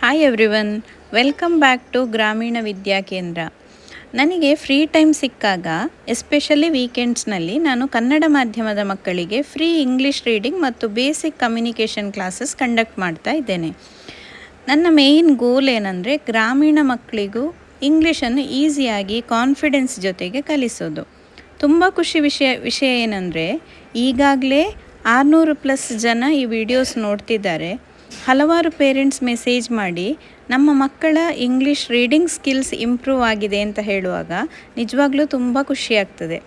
Hi everyone, welcome back to Gramina Vidya Kendra. ನನಗೆ free time ಸಿಕ್ಕಾಗ, especially ವೀಕೆಂಡ್ಸ್ನಲ್ಲಿ ನಾನು ಕನ್ನಡ ಮಾಧ್ಯಮದ ಮಕ್ಕಳಿಗೆ ಫ್ರೀ ಇಂಗ್ಲೀಷ್ ರೀಡಿಂಗ್ ಮತ್ತು ಬೇಸಿಕ್ ಕಮ್ಯುನಿಕೇಷನ್ ಕ್ಲಾಸಸ್ ಕಂಡಕ್ಟ್ ಮಾಡ್ತಾ ಇದ್ದೇನೆ. ನನ್ನ ಮೇಯ್ನ್ ಗೋಲ್ ಏನಂದರೆ ಗ್ರಾಮೀಣ ಮಕ್ಕಳಿಗೂ ಇಂಗ್ಲೀಷನ್ನು ಈಸಿಯಾಗಿ ಕಾನ್ಫಿಡೆನ್ಸ್ ಜೊತೆಗೆ ಕಲಿಸೋದು. ತುಂಬ ವಿಷಯ ಏನಂದರೆ ಈಗಾಗಲೇ 600+ ಜನ ಈ ವಿಡಿಯೋಸ್ ನೋಡ್ತಿದ್ದಾರೆ. ಹಲವಾರು ಪೇರೆಂಟ್ಸ್ ಮೆಸೇಜ್ ಮಾಡಿ ನಮ್ಮ ಮಕ್ಕಳ ಇಂಗ್ಲೀಷ್ ರೀಡಿಂಗ್ ಸ್ಕಿಲ್ಸ್ ಇಂಪ್ರೂವ್ ಆಗಿದೆ ಅಂತ ಹೇಳುವಾಗ ನಿಜವಾಗ್ಲೂ ತುಂಬ ಖುಷಿಯಾಗ್ತದೆ.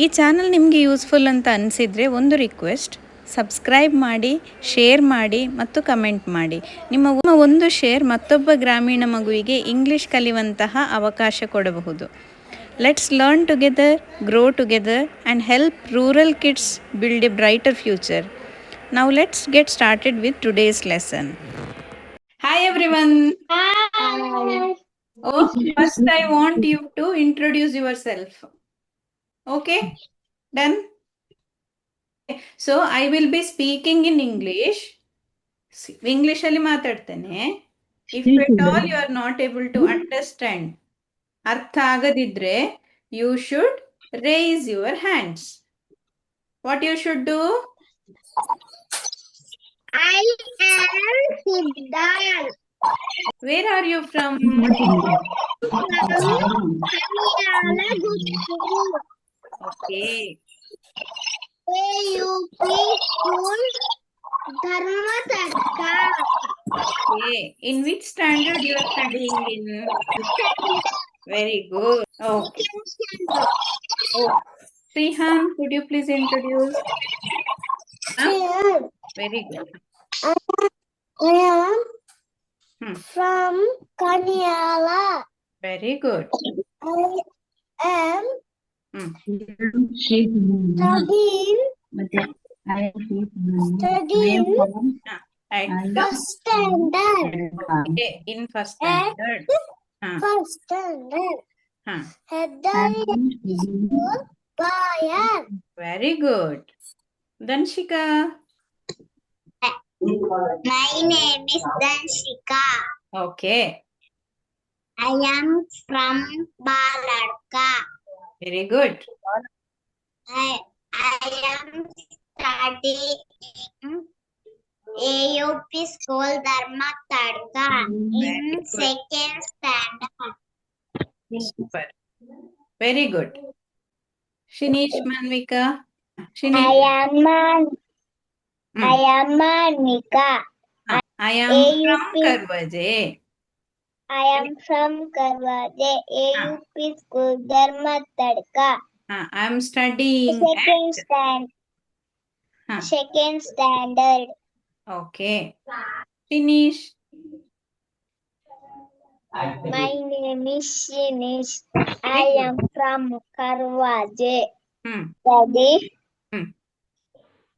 ಈ ಚಾನಲ್ ನಿಮಗೆ ಯೂಸ್ಫುಲ್ ಅಂತ ಅನಿಸಿದರೆ ಒಂದು ರಿಕ್ವೆಸ್ಟ್, ಸಬ್ಸ್ಕ್ರೈಬ್ ಮಾಡಿ, ಶೇರ್ ಮಾಡಿ ಮತ್ತು ಕಮೆಂಟ್ ಮಾಡಿ. ನಿಮ್ಮ ಒಂದು ಶೇರ್ ಮತ್ತೊಬ್ಬ ಗ್ರಾಮೀಣ ಮಗುವಿಗೆ ಇಂಗ್ಲೀಷ್ ಕಲಿಯುವಂತಹ ಅವಕಾಶ ಕೊಡಬಹುದು. Let's learn together, grow together and help rural kids build a brighter future. Now let's get started with today's lesson. Hi everyone. Hi. Oh, first I want you to introduce yourself. Okay? Done? So I will be speaking in English. English ಅಲ್ಲಿ ಮಾತಾಡ್ತೇನೆ. If at all you are not able to understand, ಅರ್ಥ ಆಗದಿದ್ರೆ, you should raise your hands. What you should do? I am Siddharth. Where are you from? Okay. AUP School, Dharmatarka. Okay. In which standard you are studying in? Very good. Okay. Oh, Srihan, could you please introduce? Very good. I am from Kanyala. Very good. I am studying At first standard. okay, in first standard. First standard. Huh. Headari School, Bayan. Very good. Danshika. My name is Danshika. Okay. I am from Baladka. Very good. I am studying AUP School Dharmatarka in second standard. Super. Very good. Shinish Manvika. I am Manika. I am from Karwaje. I am from Karwaje, AUP School Dharmatarka. I am studying second standard. Okay. Finish. My name is Shinish. I am from Karwaje. Study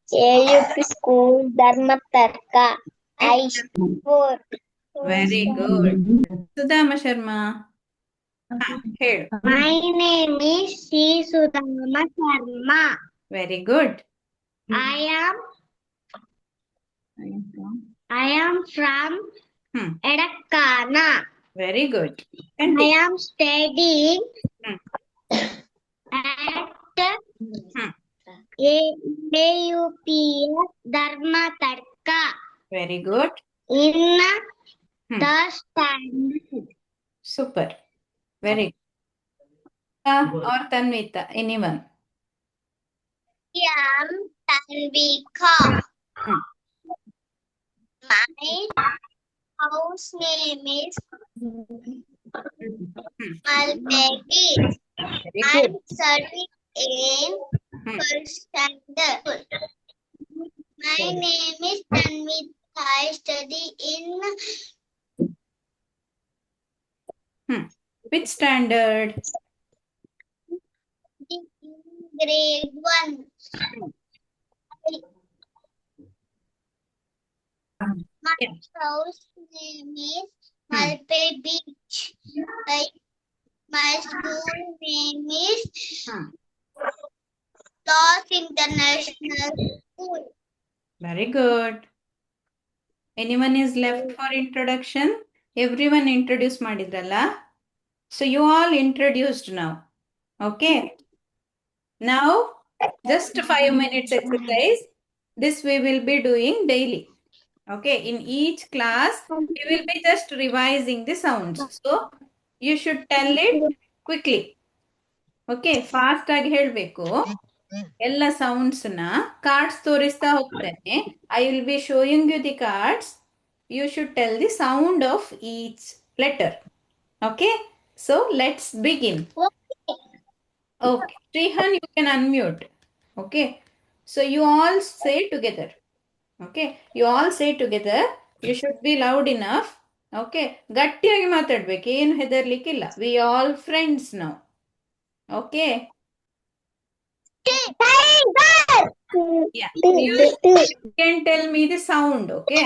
AUP School Dharmatarka. I support. Very good. Sudama Sharma. Here. My name is C. Sudama Sharma. Very good. I am from Edakana. Very good. I am studying at AUPS Dharmatarka. Very good. In the standard. Super. Very good. Or Tanvita, anyone? I am Tanvika. My house name is Malpedi. I am studying in first standard. My name is Tanvita. I study in which standard? Grade 1. My house name is Malpe Beach. My school name is Los International School. Very good. Anyone is left for introduction? Everyone introduce ಮಾಡಿದ್ರಲ್ಲ. So you all introduced now. Okay. Now just 5 minutes exercise. This we will be doing daily. Okay. In each class we will be just revising the sounds. So you should tell it quickly. Okay. Fast ಆಗಿ ಹೇಳಬೇಕು. ಎಲ್ಲ ಸೌಂಡ್ಸ್ನ cards ತೋರಿಸ್ತಾ ಹೋಗ್ತೇನೆ. I will be showing you the cards. You should tell the sound of each letter. Okay, so let's begin. Okay, Shrihan, you can unmute. Okay, so you all say together. Okay, you all say together. You should be loud enough. Okay, ಗಟ್ಟಿಯಾಗಿ ಮಾತಾಡ್ಬೇಕು, ಏನು ಹೆದರ್ಲಿಕ್ಕಿಲ್ಲ. We all friends now. Okay, yeah, you can tell me the sound. Okay,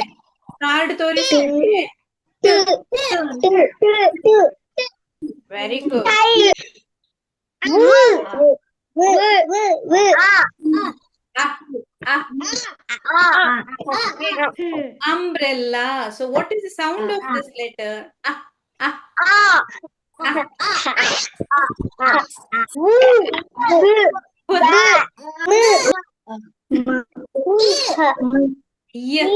card ತೋರಿಸ್ತೇನೆ. Very good. Umbrella. So what is the sound of this letter? Yes.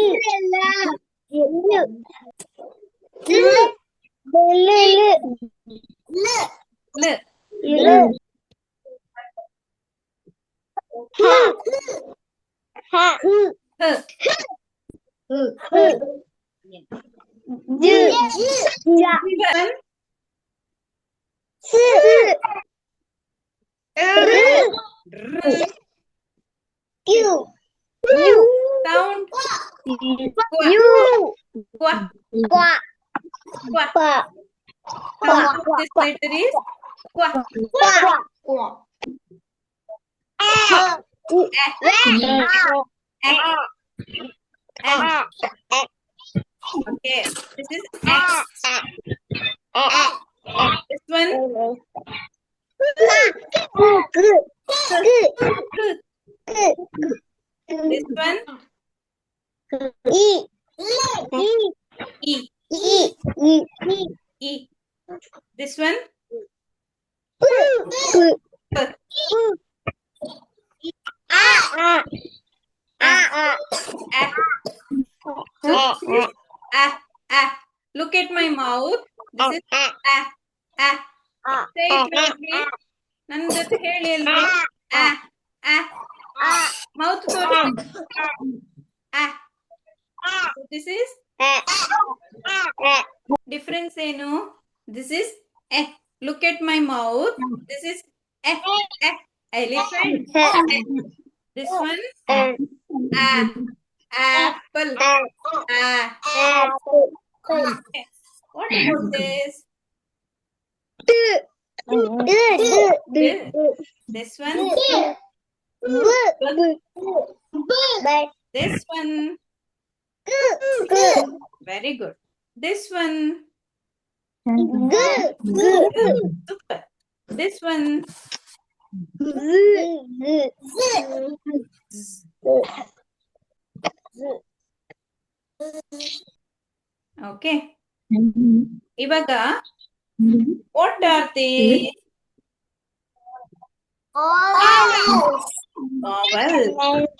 Sound. Sound of this letter is qua. Okay, this is X. This one. This one. E. This one. Look at my mouth. This is Say it loudly. ನನ್ನ ಜೊತೆ ಹೇಳಿ ಅಲ್ರಿ. Mouth ತೋರಿಸಿ. This is difference ಏನು? This is Look at my mouth. This is elephant. This one apple. What about this? This one. This one. Very good. This one. Super. This one. Okay. ಇವಾಗ what are they? Vowels.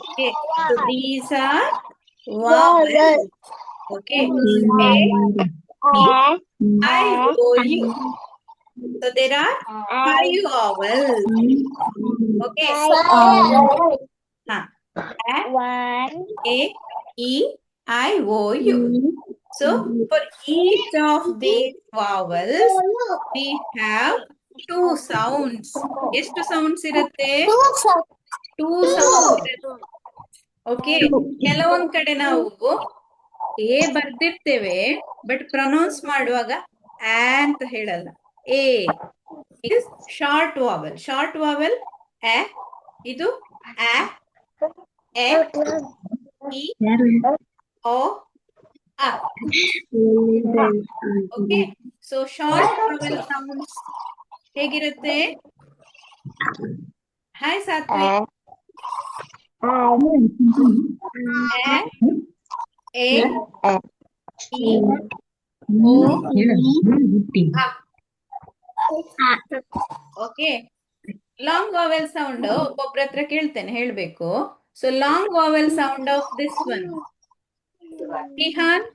Okay. So these are vowels. Okay. A-I-O-U. So there are 5 vowels. Okay. A-E-I-O-U. So for each of these vowels, we have 2 sounds. ಎಷ್ಟು sounds ಇರುತ್ತೆ? 2 sounds ಇರುತ್ತೆ. Okay. ಕೆಲವೊಂದ್ ಕಡೆ ನಾವು A ಬರ್ದಿರ್ತೇವೆ, but pronounce ಮಾಡುವಾಗ ಅಂತ ಹೇಳಲ್ಲ. A is short vowel. Short vowel A. ಇದು A, E, O, uh. Okay, so short vowel sounds ಹೇಗಿರುತ್ತೆ? Hi Satvik. A, E, okay. Long vowel sound ಒಬ್ಬೊಬ್ರ ಹತ್ರ ಕೇಳ್ತೇನೆ ಹೇಳ್ಬೇಕು. So long vowel sound of this one. Rihan,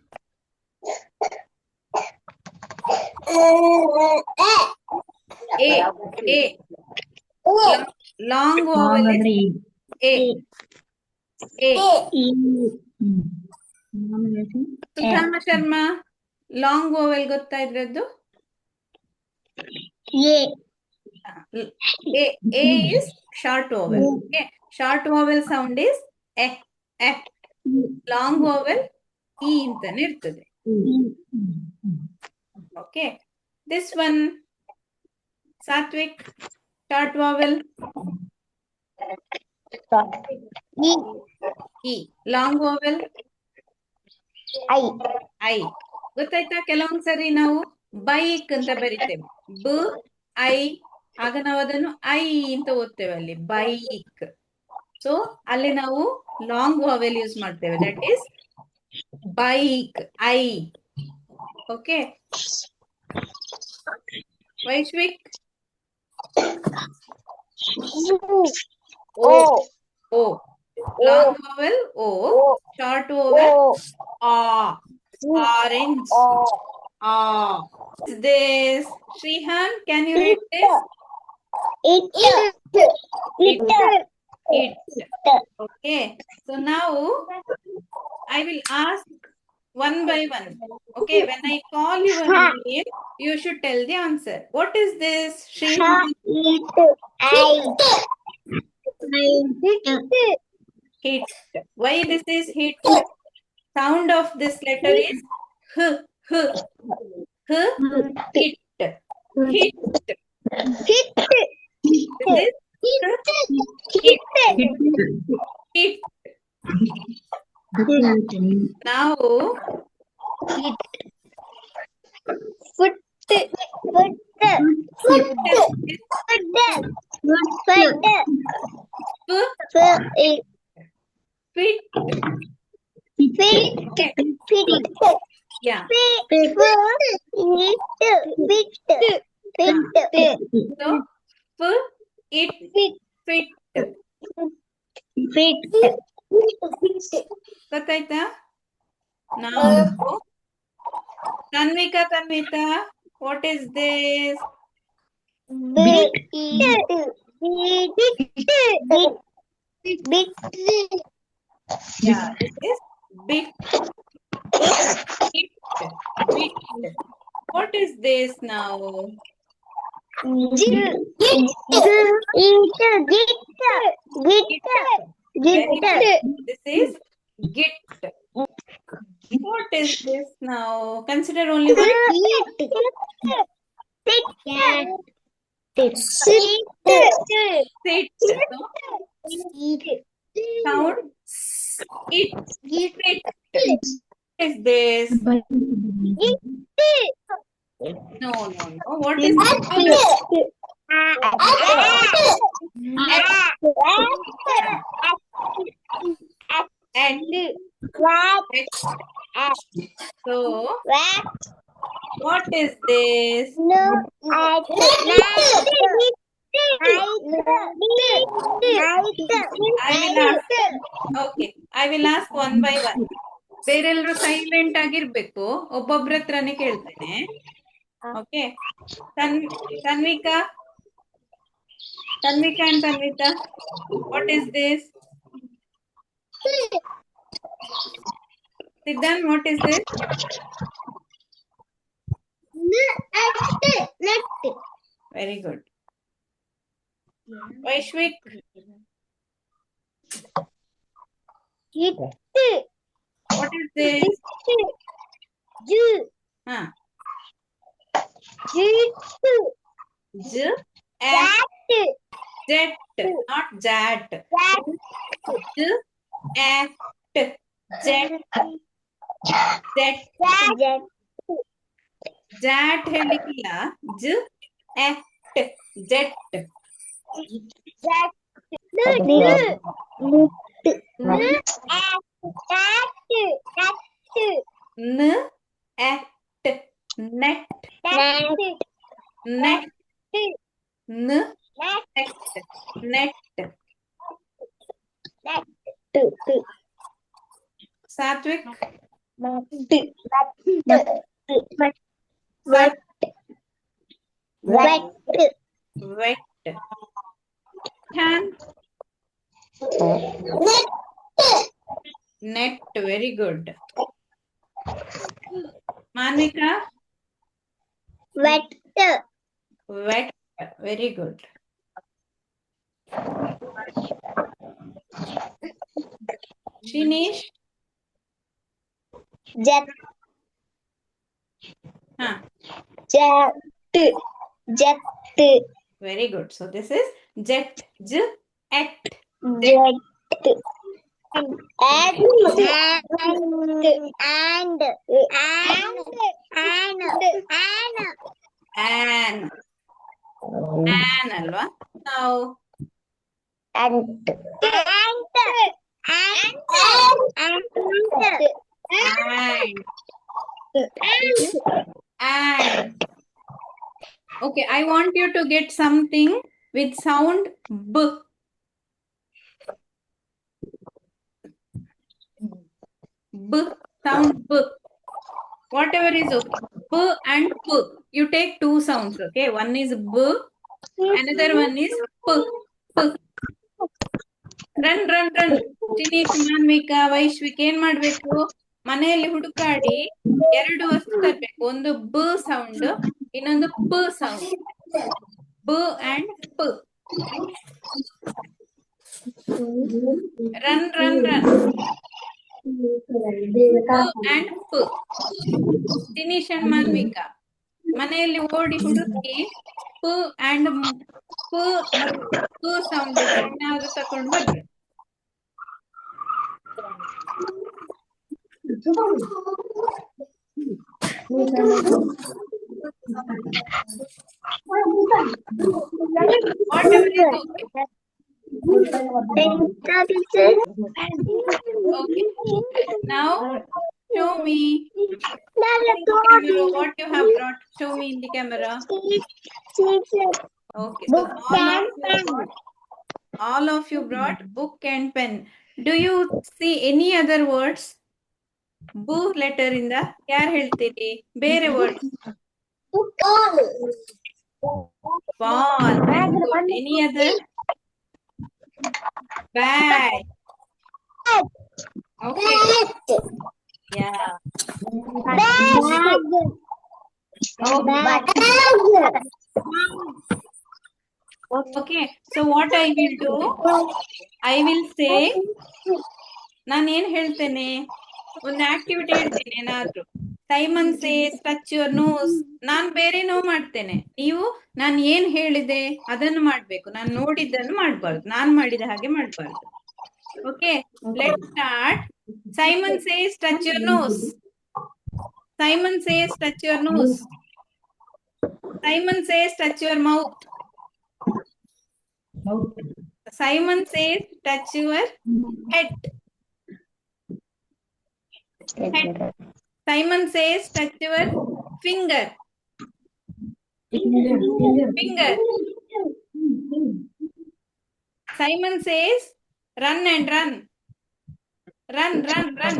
A A long vowel is A A. Sudhama Sharma, long vowel ಗೊತ್ತಾ ಇದ್ರದ್ದು? A is short vowel. Okay. Short vowel sound is eh, eh. Long vowel E ಅಂತಾನೆ ಇರ್ತದೆ. Okay. This one, Satvik, short vowel E. Long vowel I. ಗೊತ್ತಾಯ್ತಾ? ಕೆಲವೊಂದ್ಸರಿ ನಾವು bike ಅಂತ ಬರಿತೇವೆ, ಬ I, ಆಗ ನಾವು ಅದನ್ನು ಐ ಅಂತ ಓದ್ತೇವೆ ಅಲ್ಲಿ, ಬೈಕ್. ಸೊ ಅಲ್ಲಿ ನಾವು ಲಾಂಗ್ ವಾವೆಲ್ ಯೂಸ್ ಮಾಡ್ತೇವೆ, that is bike, I. Okay. Vaishvik, O O. Long vowel O, short vowel ah. Orange. Ah. This. Shrihan, can you read this? It. Okay. So now I will ask one by one. Okay. When I call your name, you should tell the answer. What is this, Shrihan? Hit. Why this is hit? Sound of this letter is h, h, h, hit, hit. This is hit, hit. Now, foot, fit. Yeah. So, it, fit. ಗೊತ್ತಾಯ್ತಾ? Now, Tanvika, what is this? Yeah, this is bit. Bit. What is this now? This is git. What is this now? Consider only one. Sit. Sound it. What is this? No. What is this? So, what is this? I will ask one by one. ಬೇರೆಲ್ಲರೂ silent ಆಗಿರ್ಬೇಕು, ಒಬ್ಬೊಬ್ರ ಹತ್ರನೇ ಕೇಳ್ತೇನೆ. Okay. Tanvika and Tanvita, what is this? Siddhan, what is this? Very good. Vaishvik, what is this? Jet, not jat. Jet. Jat ಹೇಳಿಲ್ಲ, jet. net, net, net, Satvik, Wet. wet, Tan, net, very good. Manika, Wet. wet, very good. Shinish, Jet. huh, Jet. very good. So this is jet, j, at, Jet. an alwa. Now, and, and. Okay, I want you to get something with sound b. B, sound b. Whatever is okay. B and p. You take two sounds, okay? One is b, another one is p. P. Run, run, run. Shinish, Manvika, Vaishvik ಏನ್ ಮಾಡ್ಬೇಕು? ಮನೆಯಲ್ಲಿ ಹುಡುಕಾಡಿ 2 ವಸ್ತು ತರಬೇಕು. ಒಂದು ಬ sound, ಇನ್ನೊಂದು ಪ sound. ಬ ಅಂಡ್ ಪ. Run, run, run. P and P. Tinish and Manvika. ಮನೆಯಲ್ಲಿ ಓಡಿ ಹುಡುಕಿ ಪ ಅಂಡ್ ಪ ಮತ್ತು ಪ ಸೌಂಡ್ ಏನಾದ್ರು ತಕೊಂಡು ಬರ್ರಿ. Whatever is okay. Okay. Now show me in the camera what you have brought. Show me in the camera. Okay. So all of you brought book and pen. Do you see any other words? ಬು letter ಇಂದ ಯಾರು ಹೇಳ್ತೀರಿ? ಬೇರೆ words. Ball. Any other? Bag. Okay. Yeah. Okay. So what I will do? I will say, ನಾನು ಏನ್ ಹೇಳ್ತೇನೆ, ಒಂದು activity ಹೇಳ್ತೇನೆ ಏನಾದ್ರು. Simon says touch your nose. ನಾನ್ ಬೇರೆನೋ ಮಾಡ್ತೇನೆ, ನೀವು ನಾನು ಏನ್ ಹೇಳಿದೆ ಅದನ್ನು ಮಾಡ್ಬೇಕು. ನಾನು ನೋಡಿದ್ದನ್ನು ಮಾಡ್ಬಾರ್ದು, ನಾನ್ ಮಾಡಿದ ಹಾಗೆ ಮಾಡ್ಬಾರ್ದು. Okay, let start. Simon says touch your nose. Simon says touch your nose. Simon says touch your mouth. Simon says touch your head. Head. Simon says touch your finger. Finger. Simon says run and run. Run, run, run.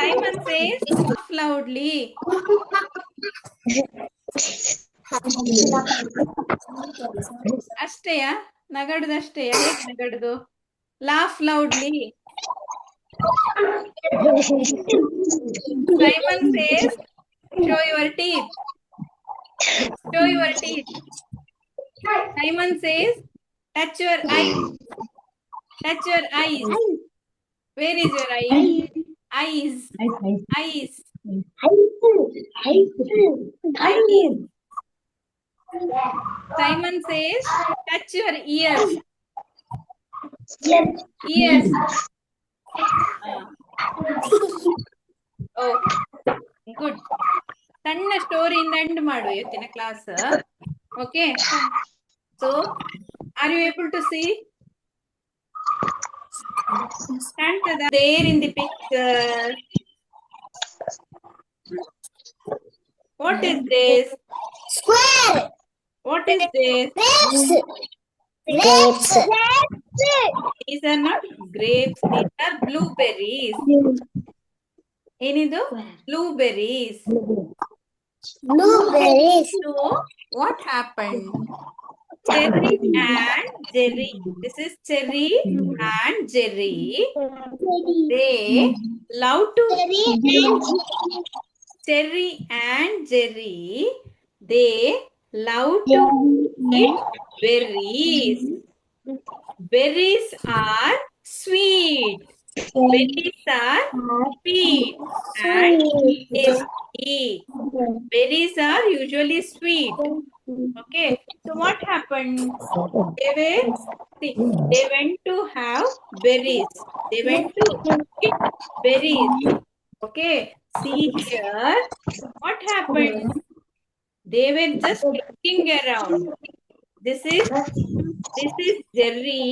Simon says laugh loudly. ಅಷ್ಟೇಯಾ? ನಗಡುದಷ್ಟೇಯಾ? ಹೇಗೆ ನಗಡುದು? Laugh loudly. Simon says show your teeth. Show your teeth. Simon says touch your eyes. Touch your eyes. Where is your eye? Eyes. Eyes. Eyes. Simon says touch your ears. Ears. Oh, good. ಸಣ್ಣ ಸ್ಟೋರಿಯಿಂದ end ಮಾಡು ಇವತ್ತಿನ class. Okay, so are you able to see? ಕಾಣ್ತದ? There in the picture. this? Square. What is this? Grapes. These are not grapes. These are blueberries. ಏನಿದು? Blueberries. Blueberries. So what happened? Cherry and Jerry. This is Cherry and Jerry. They love to Cherry and Jerry. They love to eat berries. Berries are sweet. Berries are sweet and tasty. Berries are usually sweet. Okay, so what happened? They went to have berries. They went to eat berries. Okay, see here. What happened? They were just looking around. This is Jerry,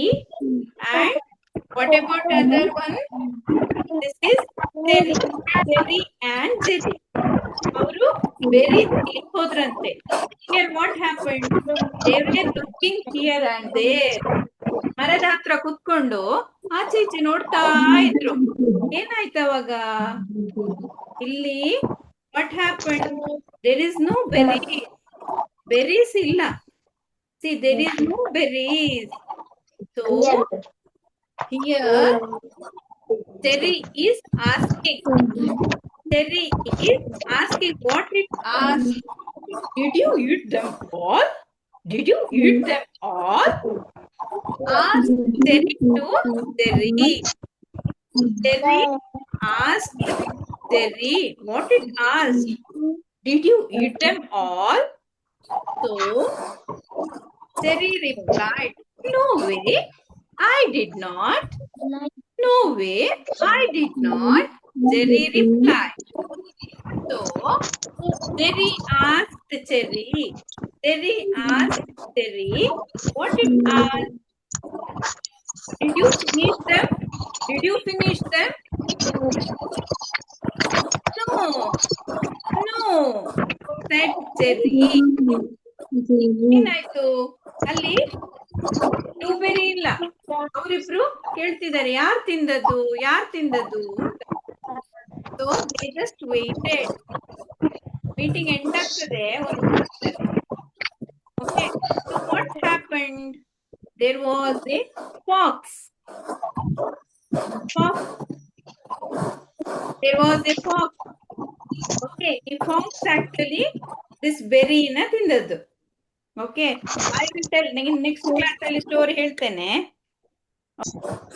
and what about other one? This is Jerry and Jerry. ಅವರು ಬೇರೆ ಹೋದ್ರಂತೆ. Here what happened? They were looking here and there. ಮರದ ಹತ್ರ ಕುತ್ಕೊಂಡು ಆಚೆ ಈಚೆ ನೋಡ್ತಾ ಇದ್ರು. ಏನಾಯ್ತು ಅವಾಗ? ಇಲ್ಲಿ what happened? There is no berries. Berries ಇಲ್ಲ. See, there is no berries. So here Terry is asking. Terry is asking what it asked. Did you eat them all? Did you eat them all? Ask Terry to Terry. Terry asked Terry what it asked. Did you eat them all? So Terry replied, no way, I did not. No way, I did not. Jerry replied. So Jerry asked Cherry. Jerry asked Cherry what it asked. Did you finish them? Did you finish them? No, no, said Cherry. ಏನಾಯ್ತು? ಅಲ್ಲಿ blueberry ಇಲ್ಲ. ಅವರಿಬ್ರು ಕೇಳ್ತಿದ್ದಾರೆ ಯಾರು ತಿಂದದ್ದು ಯಾರು ತಿಂದದ್ದು ಅಂತ. So they just waited. Meeting end ಆಗ್ತದೆ ಒಂದು. Okay, so what happened? There was a fox. There was a fox. Okay, the fox actually this berry ನ ತಿಂದದ್ದು. Okay, I will tell next class ಅಲ್ಲಿ story ಹೇಳ್ತೇನೆ.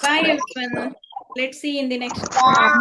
Bye everyone. Let's see in the next class.